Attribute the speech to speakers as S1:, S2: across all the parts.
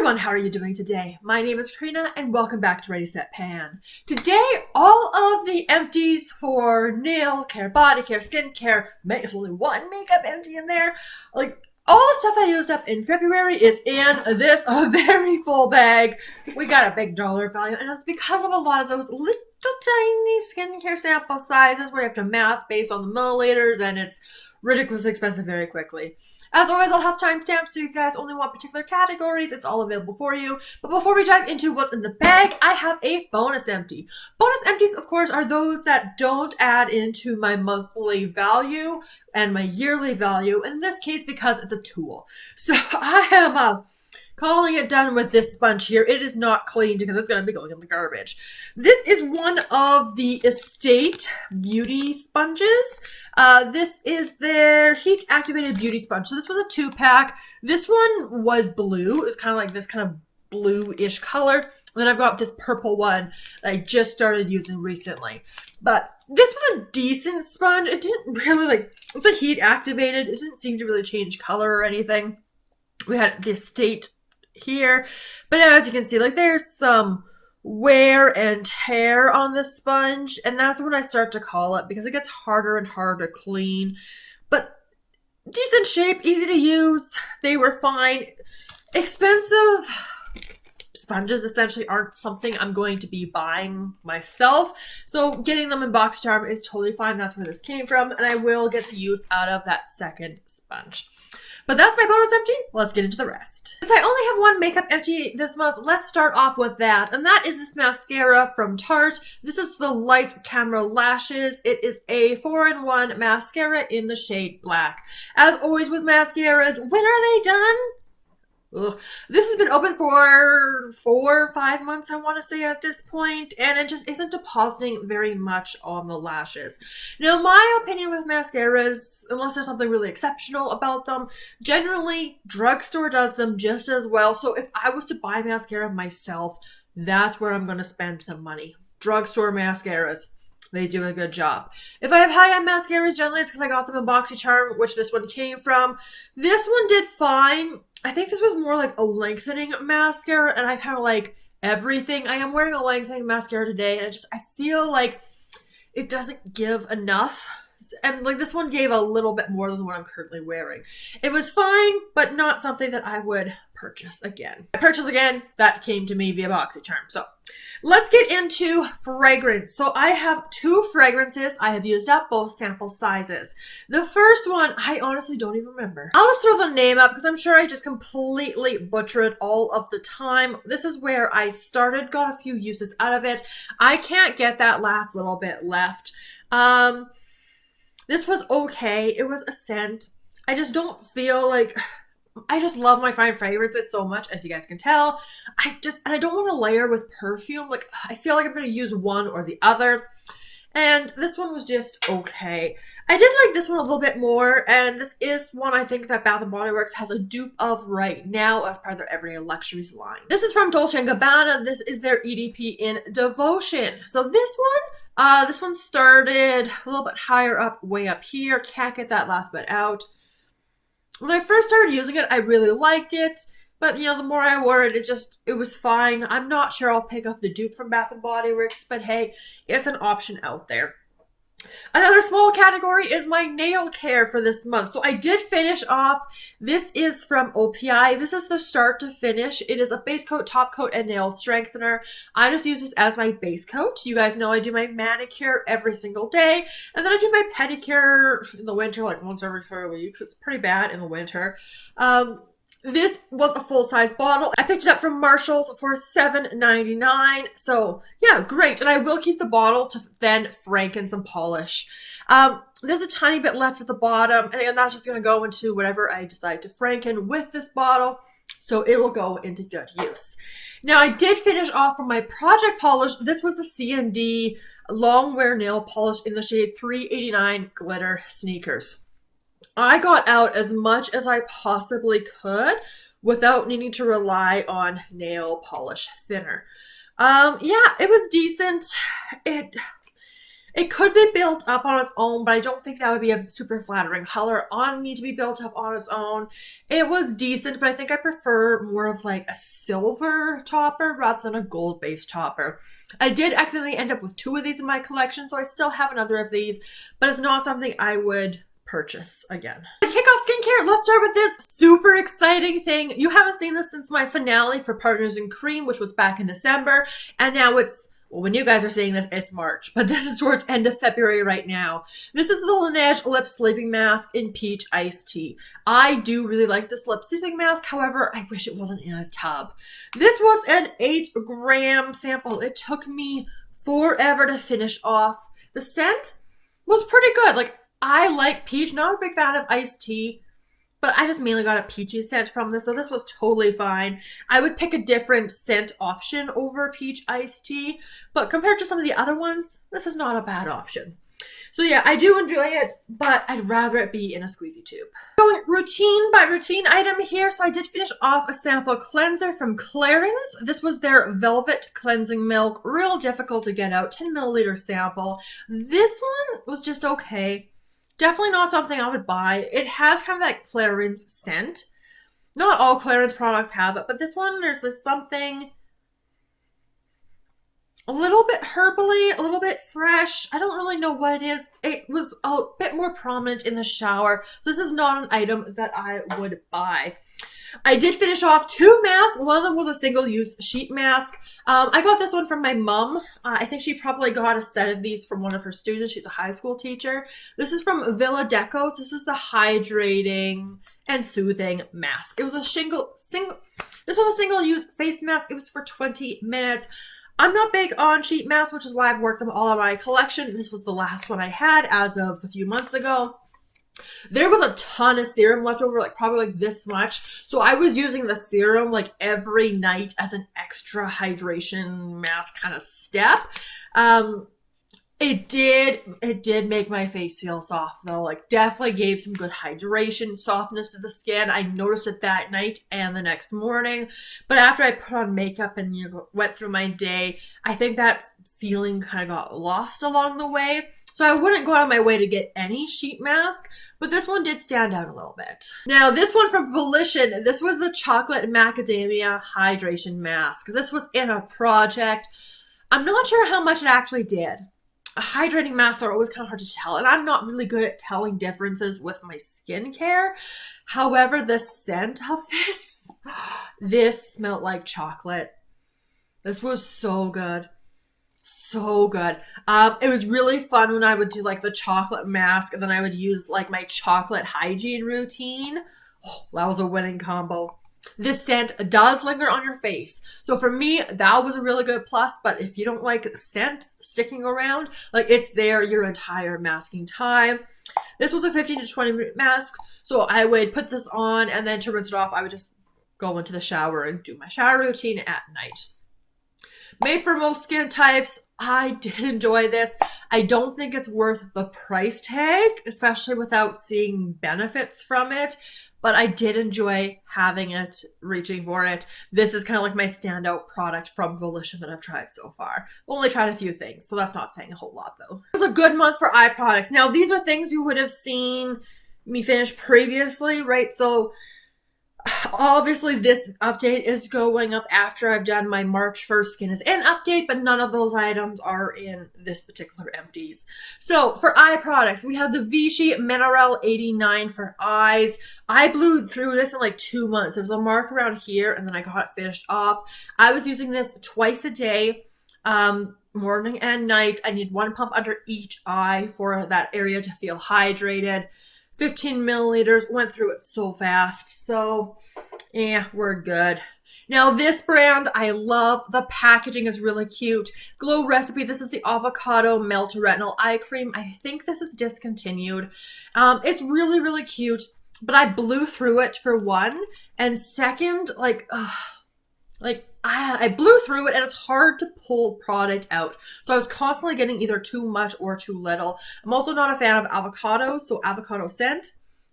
S1: everyone, how are you doing today? My name is Karina and welcome back to Ready Set Pan. Today, all of the empties for nail care, body care, skin care, there's only one makeup empty in there. Like, all the stuff I used up in February is in this very full bag. We got a big dollar value, and it's because of a lot of those little tiny skincare sample sizes where you have to math based on the milliliters, and it's ridiculously expensive very quickly. As always, I'll have timestamps, so if you guys only want particular categories, it's all available for you. But before we dive into what's in the bag, I have a bonus empty. Bonus empties, of course, are those that don't add into my monthly value and my yearly value, in this case, because it's a tool. So I am calling it done with this sponge here. It is not cleaned because it's going to be going in the garbage. This is one of the Estate Beauty sponges. This is their heat activated beauty sponge. So this was a 2-pack. This one was blue. It was kind of like this kind of blue-ish color. And then I've got this purple one that I just started using recently. But this was a decent sponge. It didn't really it's a heat activated. It didn't seem to really change color or anything. We had the Estate here, but as you can see, there's some wear and tear on the sponge, and that's when I start to call it, because it gets harder and harder to clean. But decent shape, easy to use. They were fine. Expensive sponges essentially aren't something I'm going to be buying myself, so getting them in Boxycharm is totally fine. That's where this came from, and I will get the use out of that second sponge. But that's my bonus empty. Let's get into the rest. Since I only have one makeup empty this month, let's start off with that. And that is this mascara from Tarte. This is the Light Camera Lashes. It is a 4-in-1 mascara in the shade black. As always with mascaras, when are they done? Ugh. This has been open for 4 or 5 months, I want to say, at this point, and it just isn't depositing very much on the lashes. Now, my opinion with mascaras, unless there's something really exceptional about them, generally, drugstore does them just as well. So if I was to buy mascara myself, that's where I'm going to spend the money. Drugstore mascaras. They do a good job. If I have high-end mascaras, generally it's because I got them in Boxycharm, which this one came from. This one did fine. I think this was more like a lengthening mascara, and I kind of like everything. I am wearing a lengthening mascara today, and I feel like it doesn't give enough. And this one gave a little bit more than what I'm currently wearing. It was fine, but not something that I would purchase again. I purchased again, that came to me via Boxycharm. So let's get into fragrance. So I have 2 fragrances. I have used up both sample sizes. The first one, I honestly don't even remember. I'll just throw the name up because I'm sure I just completely butcher it all of the time. This is where I started, got a few uses out of it. I can't get that last little bit left. This was okay. It was a scent. I just don't feel like... I just love my fine fragrances so much, as you guys can tell. And I don't want to layer with perfume. I feel like I'm going to use one or the other. And this one was just okay. I did like this one a little bit more, and this is one I think that Bath & Body Works has a dupe of right now as part of their Everyday Luxuries line. This is from Dolce & Gabbana. This is their EDP in Devotion. So this one started a little bit higher up, way up here. Can't get that last bit out. When I first started using it, I really liked it. But, the more I wore it, it was fine. I'm not sure I'll pick up the dupe from Bath & Body Works, but hey, it's an option out there. Another small category is my nail care for this month. So I did finish off. This is from O.P.I. This is the start to finish. It is a base coat, top coat, and nail strengthener. I just use this as my base coat. You guys know I do my manicure every single day. And then I do my pedicure in the winter, once every 3 weeks. It's pretty bad in the winter. This was a full-size bottle. I picked it up from Marshall's for $7.99. So, yeah, great. And I will keep the bottle to then franken some polish. There's a tiny bit left at the bottom, and that's just going to go into whatever I decide to franken with this bottle. So it will go into good use. Now, I did finish off from my project polish. This was the C&D Long Wear Nail Polish in the shade 389 Glitter Sneakers. I got out as much as I possibly could without needing to rely on nail polish thinner. Yeah, it was decent. It could be built up on its own, but I don't think that would be a super flattering color on me to be built up on its own. It was decent, but I think I prefer more of like a silver topper rather than a gold-based topper. I did accidentally end up with 2 of these in my collection, so I still have another of these, but it's not something I would purchase again. To kick off skincare, let's start with this super exciting thing. You haven't seen this since my finale for Partners in Cream, which was back in December, and now it's, well, when you guys are seeing this, it's March, but this is towards end of February right now. This is the Laneige Lip Sleeping Mask in Peach Iced Tea. I do really like this lip sleeping mask. However, I wish it wasn't in a tub. This was an 8-gram sample. It took me forever to finish off. The scent was pretty good. Like, I like peach, not a big fan of iced tea, but I just mainly got a peachy scent from this, so this was totally fine. I would pick a different scent option over peach iced tea, but compared to some of the other ones, this is not a bad option. So yeah, I do enjoy it, but I'd rather it be in a squeezy tube. Going routine by routine item here, so I did finish off a sample cleanser from Clarins. This was their Velvet Cleansing Milk, real difficult to get out, 10 milliliter sample. This one was just okay. Definitely not something I would buy. It has kind of that Clarins scent. Not all Clarins products have it, but this one, there's this something a little bit herbally, a little bit fresh. I don't really know what it is. It was a bit more prominent in the shower, so this is not an item that I would buy. I did finish off 2 masks. One of them was a single-use sheet mask. I got this one from my mom. I think she probably got a set of these from one of her students. She's a high school teacher. This is from Villa Decos. This is the hydrating and soothing mask. It was a single-use face mask. It was for 20 minutes. I'm not big on sheet masks, which is why I've worked them all in my collection. This was the last one I had as of a few months ago. There was a ton of serum left over, like probably like this much. So I was using the serum like every night as an extra hydration mask kind of step. It did make my face feel soft though. Like definitely gave some good hydration, softness to the skin. I noticed it that night and the next morning. But after I put on makeup and went through my day, I think that feeling kind of got lost along the way. So I wouldn't go out of my way to get any sheet mask, but this one did stand out a little bit. Now this one from Volition, this was the Chocolate Macadamia Hydration Mask. This was in a project. I'm not sure how much it actually did. Hydrating masks are always kind of hard to tell, and I'm not really good at telling differences with my skincare. However, the scent of this smelled like chocolate. This was so good. So good. It was really fun when I would do like the chocolate mask and then I would use like my chocolate hygiene routine. Oh, that was a winning combo. This scent does linger on your face. So for me, that was a really good plus. But if you don't like scent sticking around, like it's there your entire masking time. This was a 15 to 20 minute mask. So I would put this on and then to rinse it off, I would just go into the shower and do my shower routine at night. Made for most skin types. I did enjoy this. I don't think it's worth the price tag, especially without seeing benefits from it. But I did enjoy having it, reaching for it. This is kind of like my standout product from Volition that I've tried so far. Only tried a few things, so that's not saying a whole lot though. It was a good month for eye products. Now these are things you would have seen me finish previously, right? So obviously this update is going up after I've done my March 1st Skin is In update, but none of those items are in this particular empties. So for eye products, we have the Vichy Mineral 89 for eyes. I blew through this in like 2 months. There was a mark around here and then I got it finished off. I was using this twice a day, morning and night. I need 1 pump under each eye for that area to feel hydrated. 15 milliliters, went through it so fast. So yeah, we're good. Now this brand I love. The packaging is really cute. Glow Recipe. This is the Avocado Melt Retinol Eye Cream. I think this is discontinued. It's really, really cute, but I blew through it for one. And second, I blew through it and it's hard to pull product out. So I was constantly getting either too much or too little. I'm also not a fan of avocados, so avocado scent.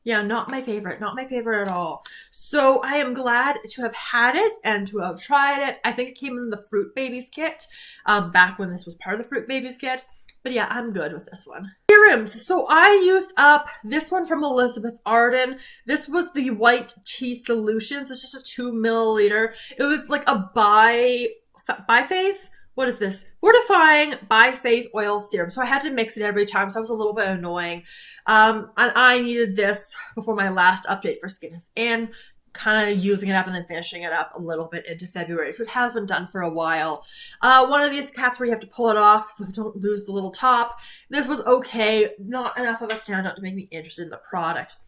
S1: Yeah, not my favorite. Not my favorite at all. So I am glad to have had it and to have tried it. I think it came in the Fruit Babies kit back when this was part of the Fruit Babies kit. But yeah, I'm good with this one. Serums. So I used up this one from Elizabeth Arden. This was the White Tea Solutions. It's just a 2 milliliter. It was like a biphase. What is this? Fortifying biphase oil serum. So I had to mix it every time. So that was a little bit annoying. And I needed this before my last update for Skin and kind of using it up and then finishing it up a little bit into February. So it has been done for a while. One of these caps where you have to pull it off so don't lose the little top. This was okay. Not enough of a standout to make me interested in the product.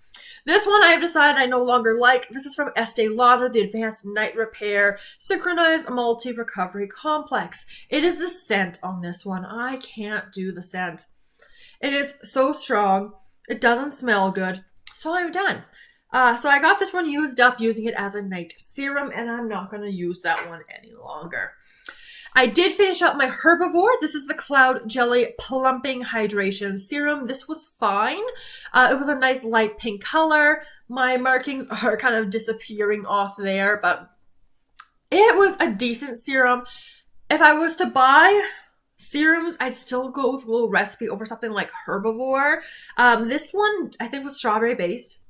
S1: This one I've decided I no longer like. This is from Estee Lauder, the Advanced Night Repair Synchronized Multi-Recovery Complex. It is the scent on this one. I can't do the scent. It is so strong. It doesn't smell good. So I'm done. So I got this one used up using it as a night serum, and I'm not going to use that one any longer. I did finish up my Herbivore. This is the Cloud Jelly Plumping Hydration Serum. This was fine. It was a nice light pink color. My markings are kind of disappearing off there, but it was a decent serum. If I was to buy serums, I'd still go with a little recipe over something like Herbivore. This one, I think, was strawberry based,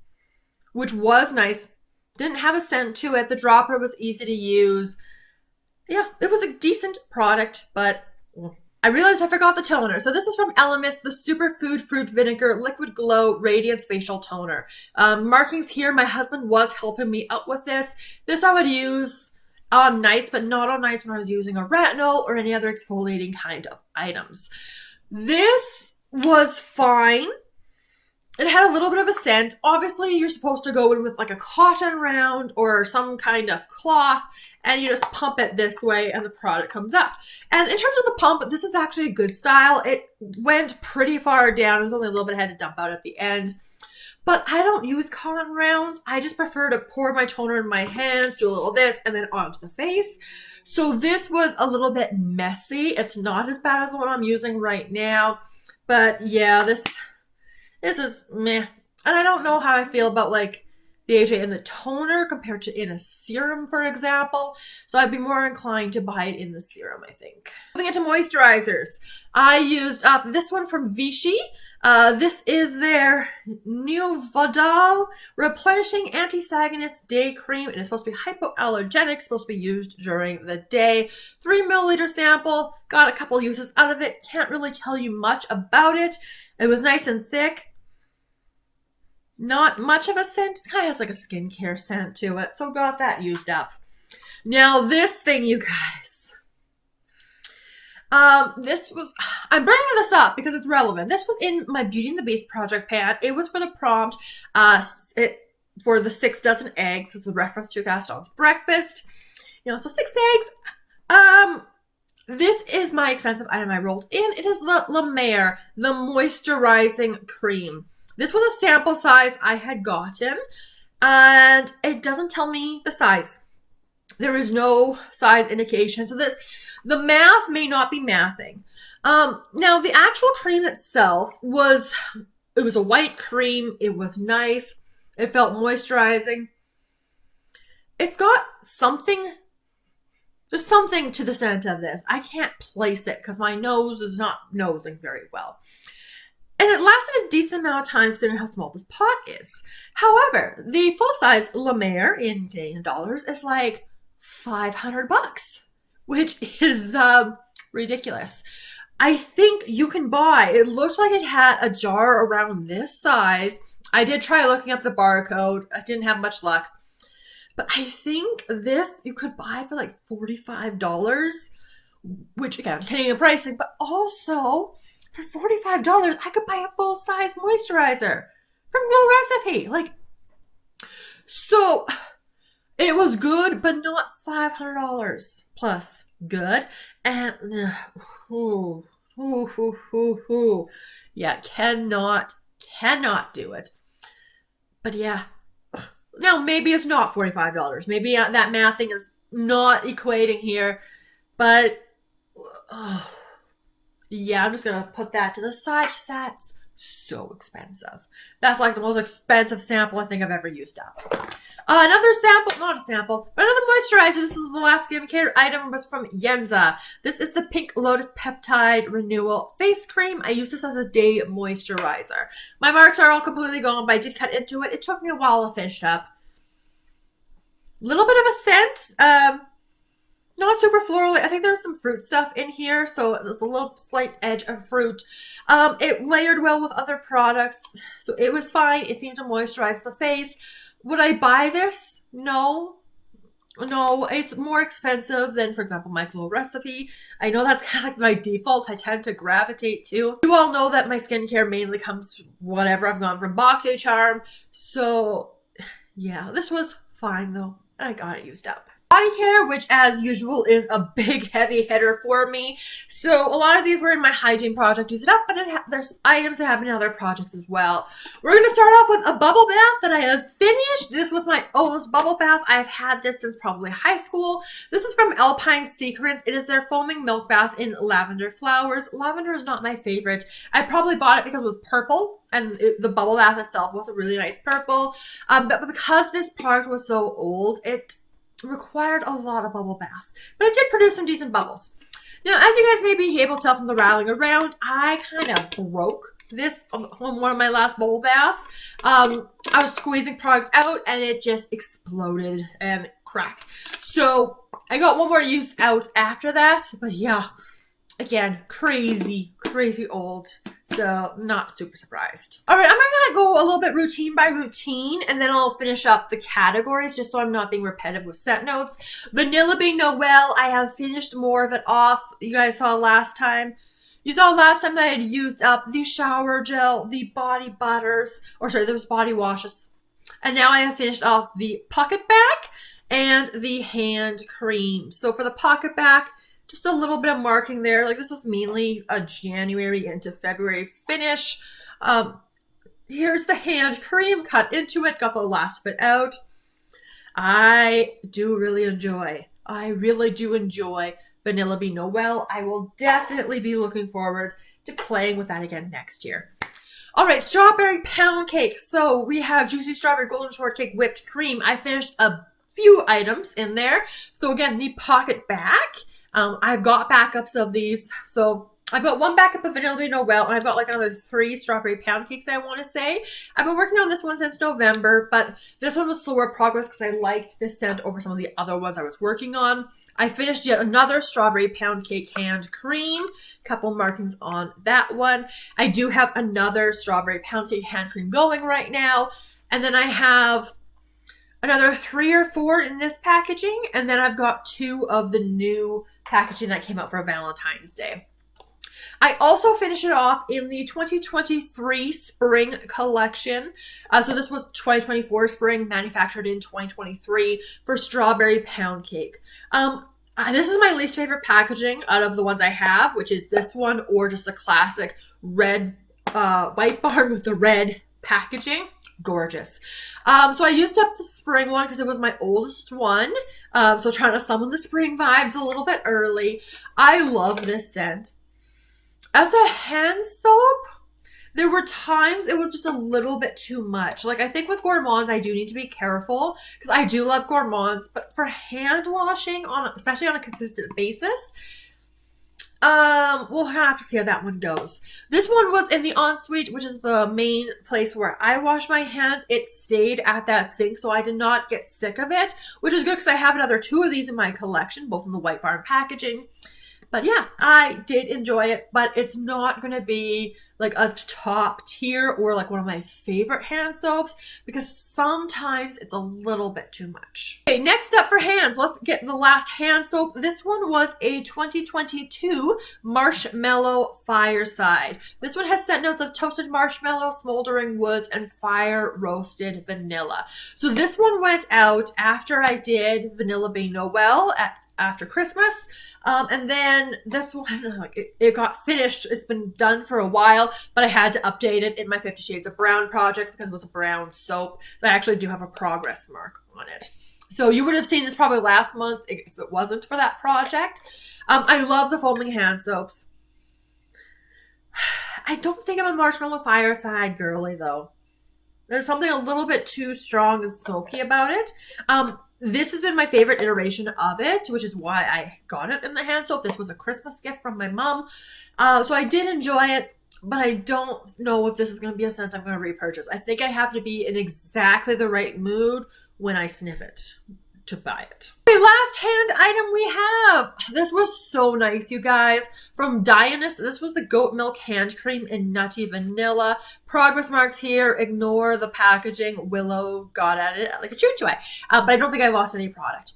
S1: which was nice. Didn't have a scent to it. The dropper was easy to use. Yeah, it was a decent product, but I realized I forgot the toner. So this is from Elemis, the Superfood Fruit Vinegar Liquid Glow Radiance Facial Toner. Markings here, my husband was helping me out with this. This I would use on nights, but not on nights when I was using a retinol or any other exfoliating kind of items. This was fine. It had a little bit of a scent. Obviously, you're supposed to go in with like a cotton round or some kind of cloth, and you just pump it this way and the product comes up. And in terms of the pump, this is actually a good style. It went pretty far down. It was only a little bit I had to dump out at the end. But I don't use cotton rounds. I just prefer to pour my toner in my hands, do a little this, and then onto the face. So this was a little bit messy. It's not as bad as the one I'm using right now. But yeah, this is meh. And I don't know how I feel about like the AHA in the toner compared to in a serum, for example. So I'd be more inclined to buy it in the serum, I think. Moving into moisturizers. I used up this one from Vichy. This is their Nouveau Replenishing Anti-Saginess Day Cream. It is supposed to be hypoallergenic, supposed to be used during the day. 3 milliliter sample. Got a couple uses out of it. Can't really tell you much about it. It was nice and thick. Not much of a scent. It kind of has like a skincare scent to it. So got that used up. Now this thing, you guys. I'm bringing this up because it's relevant. This was in my Beauty and the Beast project pan. It was for the prompt for the 6 dozen eggs. It's a reference to Gaston's breakfast. So 6 eggs. This is my expensive item I rolled in. It is the La Mer, the moisturizing cream. This was a sample size I had gotten, and it doesn't tell me the size. There is no size indication. So the math may not be mathing. Now the actual cream itself was a white cream. It was nice. It felt moisturizing. It's got something. There's something to the scent of this. I can't place it because my nose is not nosing very well. And it lasted a decent amount of time considering how small this pot is. However, the full-size La Mer in Canadian dollars is like $500, which is ridiculous. I think you can buy, it looked like it had a jar around this size. I did try looking up the barcode. I didn't have much luck. But I think this you could buy for like $45, which again, Canadian pricing, but also for $45, I could buy a full-size moisturizer from Glow Recipe. So it was good, but not $500 plus good. And yeah, cannot do it. But yeah. Now, maybe it's not $45. Maybe that mathing is not equating here. But, yeah, I'm just going to put that to the side. That's so expensive. That's like the most expensive sample I think I've ever used up. Another sample, not a sample, but another moisturizer. This is the last skincare item, was from Yenza. This is the Pink Lotus Peptide Renewal Face Cream. I use this as a day moisturizer. My marks are all completely gone, but I did cut into it. It took me a while to finish up. Little bit of a scent. Not super floral. I think there's some fruit stuff in here, so there's a little slight edge of fruit. It layered well with other products, so it was fine. It seemed to moisturize the face. Would I buy this? No. No, it's more expensive than, for example, my Glow Recipe. I know that's kind of like my default. I tend to gravitate to. You all know that my skincare mainly comes from whatever I've gone from Boxycharm. So, yeah, this was fine though. And I got it used up. Body care, which as usual is a big heavy hitter for me. So a lot of these were in my hygiene project, use it up, but there's items that have been in other projects as well. We're going to start off with a bubble bath that I have finished. This was my oldest bubble bath. I've had this since probably high school. This is from Alpine Secrets. It is their foaming milk bath in lavender flowers. Lavender is not my favorite. I probably bought it because it was purple, and the bubble bath itself was a really nice purple. But because this product was so old, it required a lot of bubble bath, but it did produce some decent bubbles. Now, as you guys may be able to tell from the rattling around, I kind of broke this on one of my last bubble baths. I was squeezing product out and it just exploded and cracked. So I got one more use out after that, but yeah, again, crazy old. So not super surprised. All right, I'm gonna go a little bit routine by routine, and then I'll finish up the categories just so I'm not being repetitive with set notes. Vanilla Bean Noel, I have finished more of it off. You guys saw last time. You saw last time that I had used up the shower gel, the body butters, or sorry, there was body washes. And now I have finished off the pocket back and the hand cream. So for the pocket back, just a little bit of marking there. Like this was mainly a January into February finish. Here's the hand cream, cut into it, got the last bit out. I really do enjoy Vanilla Bean Noel. I will definitely be looking forward to playing with that again next year. All right, strawberry pound cake. So we have juicy strawberry golden shortcake whipped cream. I finished a few items in there. So again, the pocket back. I've got backups of these. So I've got one backup of Vanilla Bean Noel, and I've got like another 3 strawberry pound cakes, I want to say. I've been working on this one since November, but this one was slower progress because I liked this scent over some of the other ones I was working on. I finished yet another strawberry pound cake hand cream. Couple markings on that one. I do have another strawberry pound cake hand cream going right now. And then I have another 3 or 4 in this packaging. And then I've got 2 of the new packaging that came out for Valentine's Day. I also finished it off in the 2023 spring collection. So this was 2024 spring, manufactured in 2023 for strawberry pound cake. This is my least favorite packaging out of the ones I have, which is this one or just the classic red White Barn with the red packaging. Gorgeous. So I used up the spring one because it was my oldest one. So trying to summon the spring vibes a little bit early. I love this scent. As a hand soap, there were times it was just a little bit too much. Like I think with gourmands, I do need to be careful because I do love gourmands, but for hand washing, especially on a consistent basis, we'll have to see how that one goes. This one was in the ensuite, which is the main place where I wash my hands. It stayed at that sink, so I did not get sick of it, which is good because I have another 2 of these in my collection, both in the White Barn packaging. But yeah, I did enjoy it, but it's not going to be like a top tier or like one of my favorite hand soaps because sometimes it's a little bit too much. Okay, next up for hands, let's get the last hand soap. This one was a 2022 Marshmallow Fireside. This one has scent notes of toasted marshmallow, smoldering woods, and fire roasted vanilla. So this one went out after I did Vanilla Bean Noel after Christmas. And then this one, it got finished. It's been done for a while, but I had to update it in my 50 Shades of Brown project because it was a brown soap. So I actually do have a progress mark on it. So you would have seen this probably last month if it wasn't for that project. I love the foaming hand soaps. I don't think I'm a Marshmallow Fireside girly though. There's something a little bit too strong and smoky about it. This has been my favorite iteration of it, which is why I got it in the hand soap. This was a Christmas gift from my mom. So I did enjoy it, but I don't know if this is going to be a scent I'm going to repurchase. I think I have to be in exactly the right mood when I sniff it to buy it. The last hand item we have. This was so nice, you guys. From Dionys, this was the goat milk hand cream in nutty vanilla. Progress marks here. Ignore the packaging. Willow got at it like a choo-choo. But I don't think I lost any product.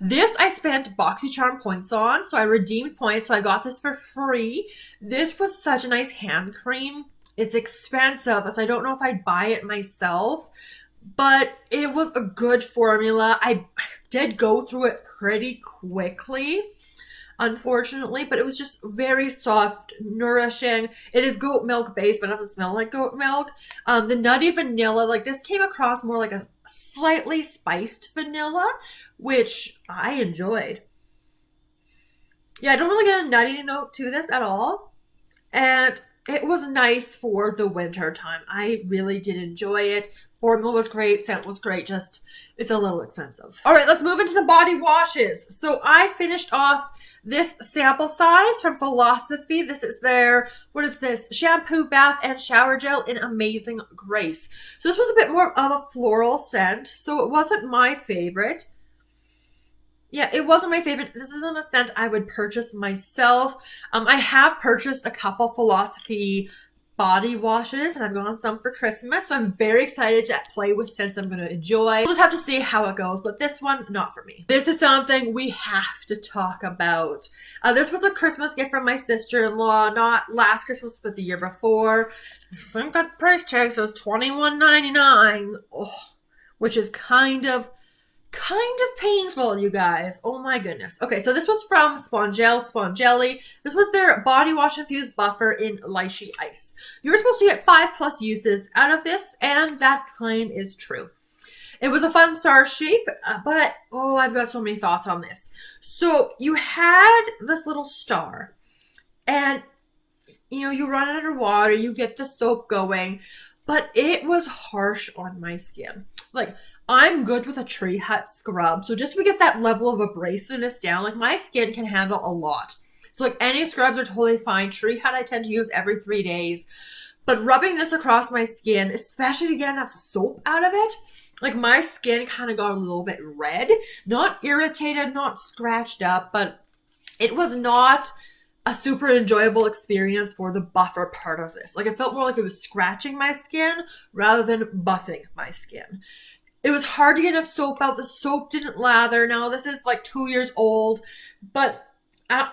S1: This I spent Boxycharm points on, so I redeemed points, so I got this for free. This was such a nice hand cream. It's expensive, so I don't know if I'd buy it myself. But it was a good formula. I did go through it pretty quickly, unfortunately, but it was just very soft, nourishing. It is goat milk based, but it doesn't smell like goat milk. The nutty vanilla, like this came across more like a slightly spiced vanilla, which I enjoyed. Yeah, I don't really get a nutty note to this at all. And it was nice for the winter time. I really did enjoy it. Formula was great, scent was great, just it's a little expensive. All right, let's move into the body washes. So I finished off this sample size from Philosophy. This is their, what is this? Shampoo, bath, and shower gel in Amazing Grace. So this was a bit more of a floral scent, so it wasn't my favorite. Yeah, it wasn't my favorite. This isn't a scent I would purchase myself. I have purchased a couple Philosophy body washes, and I've gone on some for Christmas, so I'm very excited to play with scents I'm going to enjoy. We'll just have to see how it goes, but this one, not for me. This is something we have to talk about. This was a Christmas gift from my sister-in-law, not last Christmas, but the year before. I think that price tag says $21.99, which is kind of painful, you guys. Oh my goodness. Okay, so this was from Spongelli. This was their body wash infused buffer in lychee ice. You're supposed to get 5+ uses out of this, and that claim is true. It was a fun star shape, but I've got so many thoughts on this. So you had this little star, and you run it underwater, you get the soap going, but it was harsh on my skin. Like, I'm good with a Tree Hut scrub, so just to get that level of abrasiveness down, like my skin can handle a lot. So like any scrubs are totally fine. Tree Hut I tend to use every 3 days, but rubbing this across my skin, especially to get enough soap out of it, like my skin kind of got a little bit red, not irritated, not scratched up, but it was not a super enjoyable experience for the buffer part of this. Like it felt more like it was scratching my skin rather than buffing my skin. It was hard to get enough soap out. The soap didn't lather. Now, this is like 2 years old, but I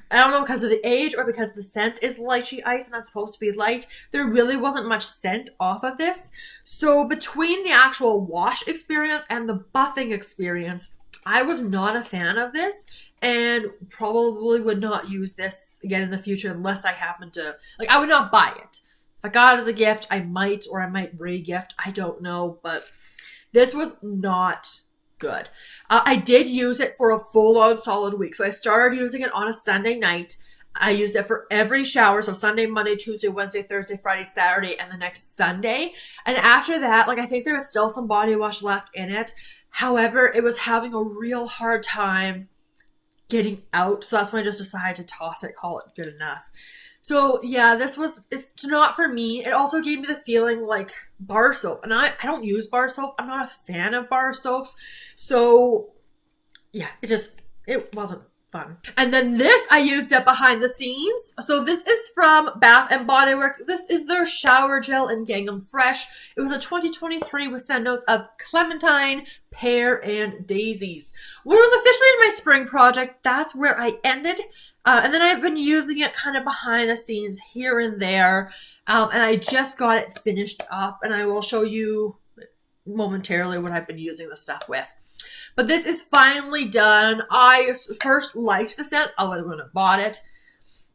S1: don't know because of the age or because the scent is lychee ice and that's supposed to be light. There really wasn't much scent off of this. So between the actual wash experience and the buffing experience, I was not a fan of this and probably would not use this again in the future unless I happen to, like, I would not buy it. If I got it as a gift, I might, or I might re-gift. I don't know, but this was not good. I did use it for a full-on solid week. So I started using it on a Sunday night. I used it for every shower. So Sunday, Monday, Tuesday, Wednesday, Thursday, Friday, Saturday, and the next Sunday. And after that, like I think there was still some body wash left in it. However, it was having a real hard time getting out. So that's when I just decided to toss it, call it good enough. So yeah, it's not for me. It also gave me the feeling like bar soap. And I don't use bar soap. I'm not a fan of bar soaps. So yeah, it wasn't fun. And then this, I used it behind the scenes. So this is from Bath & Body Works. This is their shower gel in Gingham Fresh. It was a 2023 with scent notes of clementine, pear, and daisies. When it was officially in my spring project, that's where I ended. And then I've been using it kind of behind the scenes here and there. And I just got it finished up. And I will show you momentarily what I've been using the stuff with. But this is finally done. I first liked the scent. I wouldn't have bought it.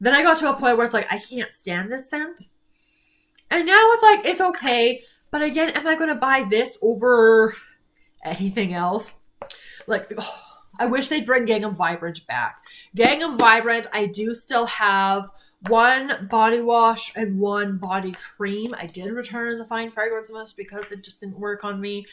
S1: Then I got to a point where it's like, I can't stand this scent. And now it's like, it's okay. But again, am I going to buy this over anything else? Like, I wish they'd bring Gingham Vibrant back. Gingham Vibrant, I do still have one body wash and one body cream. I did return the Fine Fragrance Mist because it just didn't work on me.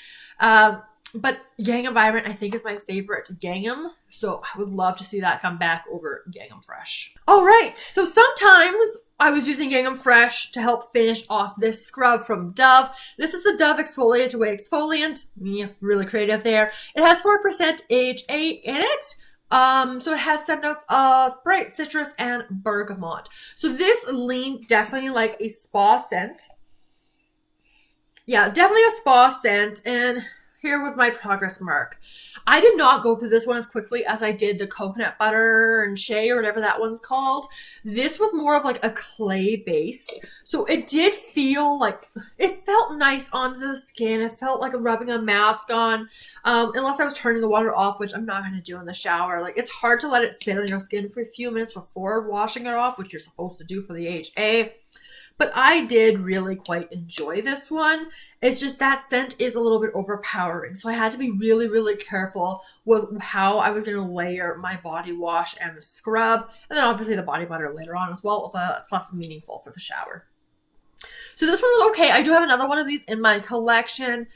S1: But Gingham Vibrant, I think, is my favorite Gingham. So I would love to see that come back over Gingham Fresh. All right. So sometimes I was using Gingham Fresh to help finish off this scrub from Dove. This is the Dove Exfoliate Away Exfoliant. Yeah, really creative there. It has 4% AHA in it. So it has scent notes of bright citrus and bergamot. So this leaned definitely like a spa scent. Yeah, definitely a spa scent. And here was my progress mark. I did not go through this one as quickly as I did the coconut butter and shea or whatever that one's called. This was more of like a clay base. So it did feel like, it felt nice on the skin. It felt like rubbing a mask on, unless I was turning the water off, which I'm not going to do in the shower. Like, it's hard to let it sit on your skin for a few minutes before washing it off, which you're supposed to do for the AHA. But I did really quite enjoy this one. It's just that scent is a little bit overpowering. So I had to be really, really careful with how I was going to layer my body wash and the scrub. And then obviously the body butter later on as well. It's less meaningful for the shower. So this one was okay. I do have another one of these in my collection.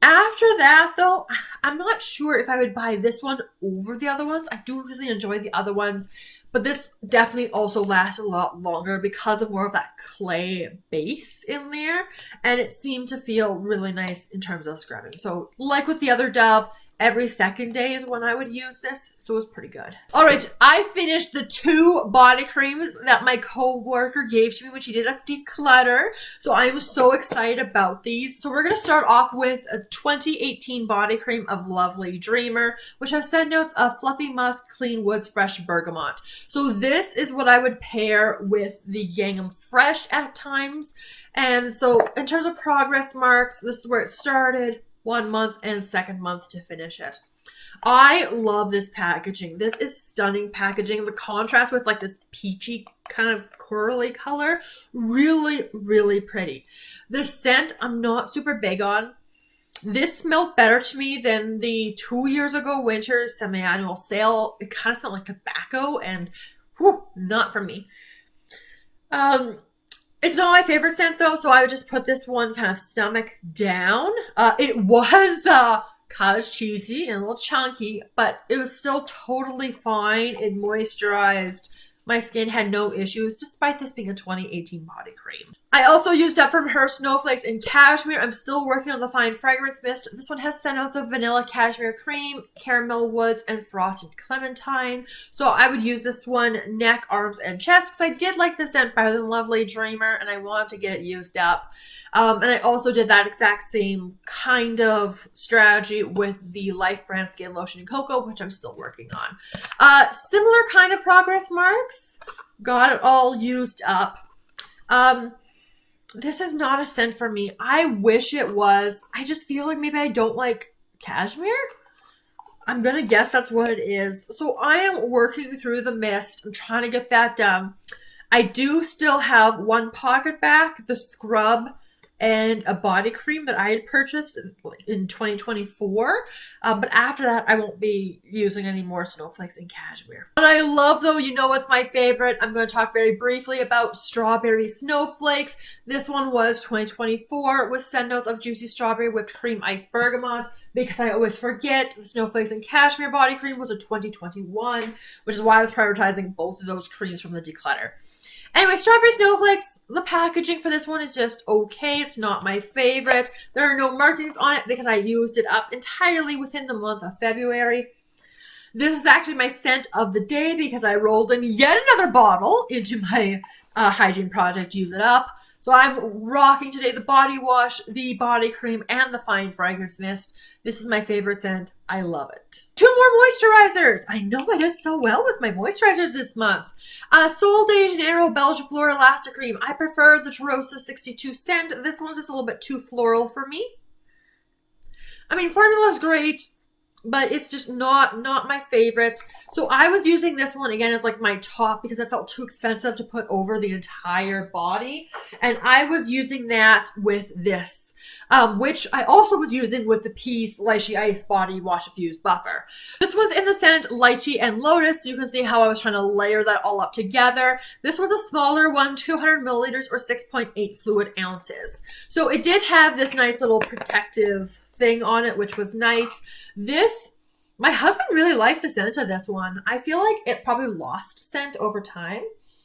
S1: After that, though, I'm not sure if I would buy this one over the other ones. I do really enjoy the other ones. But this definitely also lasted a lot longer because of more of that clay base in there. And it seemed to feel really nice in terms of scrubbing. So like with the other Dove, every second day is when I would use this. So it was pretty good. All right, I finished the 2 body creams that my co-worker gave to me when she did a declutter. So I am so excited about these. So we're going to start off with a 2018 body cream of Lovely Dreamer, which has scent notes of Fluffy Musk, Clean Woods, Fresh Bergamot. So this is what I would pair with the Gingham Fresh at times. And so in terms of progress marks, this is where it started. 1 month and 2nd month to finish it. I love this packaging. This is stunning packaging. The contrast with like this peachy kind of corally color, really, really pretty. The scent, I'm not super big on. This smelled better to me than the 2 years ago winter semi-annual sale. It kind of smelled like tobacco and whew, not for me. It's not my favorite scent though, so I would just put this one kind of stomach down. It was cottage cheesy and a little chunky, but it was still totally fine. It moisturized. My skin had no issues, despite this being a 2018 body cream. I also used up from her Snowflakes in Cashmere. I'm still working on the Fine Fragrance Mist. This one has scent notes of vanilla cashmere cream, caramel woods, and frosted clementine. So I would use this one neck, arms, and chest because I did like the scent better than Lovely Dreamer, and I wanted to get it used up. And I also did that exact same kind of strategy with the Life Brand Skin Lotion in Cocoa, which I'm still working on. Similar kind of progress marks. Got it all used up. This is not a scent for me. I wish it was. I just feel like maybe I don't like cashmere. I'm going to guess that's what it is. So I am working through the mist. I'm trying to get that done. I do still have one pocket back, the scrub, and a body cream that I had purchased in 2024. But after that, I won't be using any more Snowflakes in Cashmere. And I love, though, you know what's my favorite? I'm going to talk very briefly about Strawberry Snowflakes. This one was 2024 with scent notes of Juicy Strawberry, Whipped Cream, Iced Bergamot. Because I always forget, the Snowflakes in Cashmere body cream was a 2021, which is why I was prioritizing both of those creams from the declutter. Anyway, Strawberry Snowflakes, the packaging for this one is just okay. It's not my favorite. There are no markings on it because I used it up entirely within the month of February. This is actually my scent of the day because I rolled in yet another bottle into my hygiene project, Use It Up. So I'm rocking today the body wash, the body cream, and the Fine Fragrance Mist. This is my favorite scent. I love it. 2 more moisturizers. I know I did so well with my moisturizers this month. Sol de Janeiro Belgian Flora Elastic Cream. I prefer the Tarosa 62 scent. This one's just a little bit too floral for me. I mean, formula's great, but it's just not my favorite. So I was using this one again as like my top because it felt too expensive to put over the entire body. And I was using that with this, which I also was using with the Peace Lychee Ice Body Wash Diffuse Buffer. This one's in the scent Lychee and Lotus. So you can see how I was trying to layer that all up together. This was a smaller one, 200 milliliters or 6.8 fluid ounces. So it did have this nice little protective thing on it, which was nice. This, my husband really liked the scent of this one. I feel like it probably lost scent over time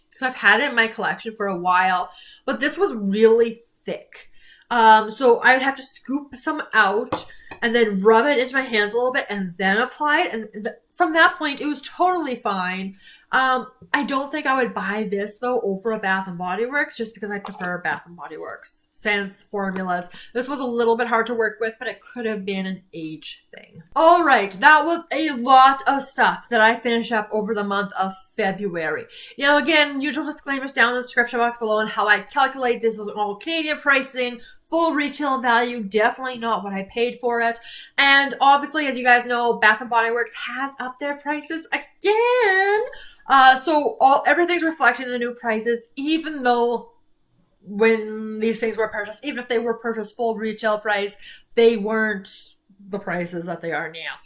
S1: because I've had it in my collection for a while, but this was really thick. So I would have to scoop some out and then rub it into my hands a little bit and then apply it. And from that point, it was totally fine. I don't think I would buy this though over a Bath & Body Works just because I prefer Bath & Body Works scents, formulas. This was a little bit hard to work with, but it could have been an age thing. All right, that was a lot of stuff that I finished up over the month of February. Now, again, usual disclaimers down in the description box below on how I calculate this is all Canadian pricing, full retail value, definitely not what I paid for it. And obviously, as you guys know, Bath & Body Works has upped their prices again. So everything's reflecting the new prices, even though when these things were purchased, even if they were purchased full retail price, they weren't the prices that they are now.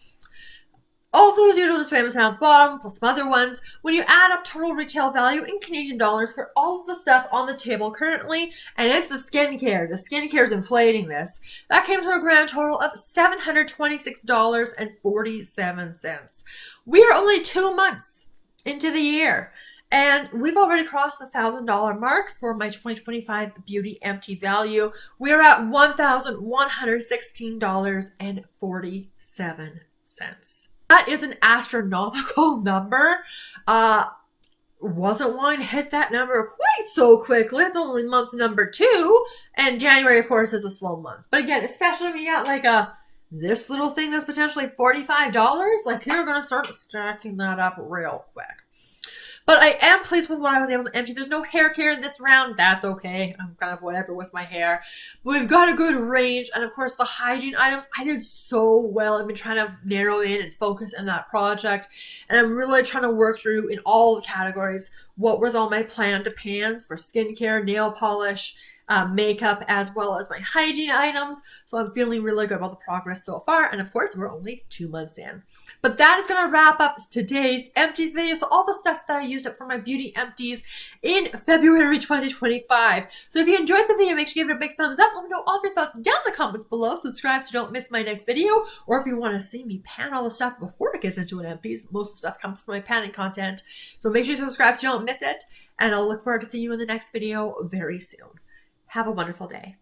S1: All those usual disclaimers down at the bottom, plus some other ones. When you add up total retail value in Canadian dollars for all of the stuff on the table currently, and it's the skincare is inflating this, that came to a grand total of $726.47. We are only 2 months into the year, and we've already crossed the $1,000 mark for my 2025 beauty empty value. We are at $1,116.47. That is an astronomical number. Wasn't wanting to hit that number quite so quickly. It's only month number 2, and January, of course, is a slow month. But again, especially when you got like this little thing that's potentially $45, like you're going to start stacking that up real quick. But I am pleased with what I was able to empty. There's no hair care in this round. That's okay. I'm kind of whatever with my hair. But we've got a good range. And of course, the hygiene items, I did so well. I've been trying to narrow in and focus in that project. And I'm really trying to work through in all the categories what was on my plan to pans for skincare, nail polish, makeup, as well as my hygiene items. So I'm feeling really good about the progress so far. And of course, we're only 2 months in. But that is going to wrap up today's empties video. So all the stuff that I used up for my beauty empties in February 2025. So if you enjoyed the video, make sure you give it a big thumbs up. Let me know all of your thoughts down in the comments below. Subscribe so you don't miss my next video. Or if you want to see me pan all the stuff before it gets into an empties, most of the stuff comes from my panning content. So make sure you subscribe so you don't miss it. And I'll look forward to seeing you in the next video very soon. Have a wonderful day.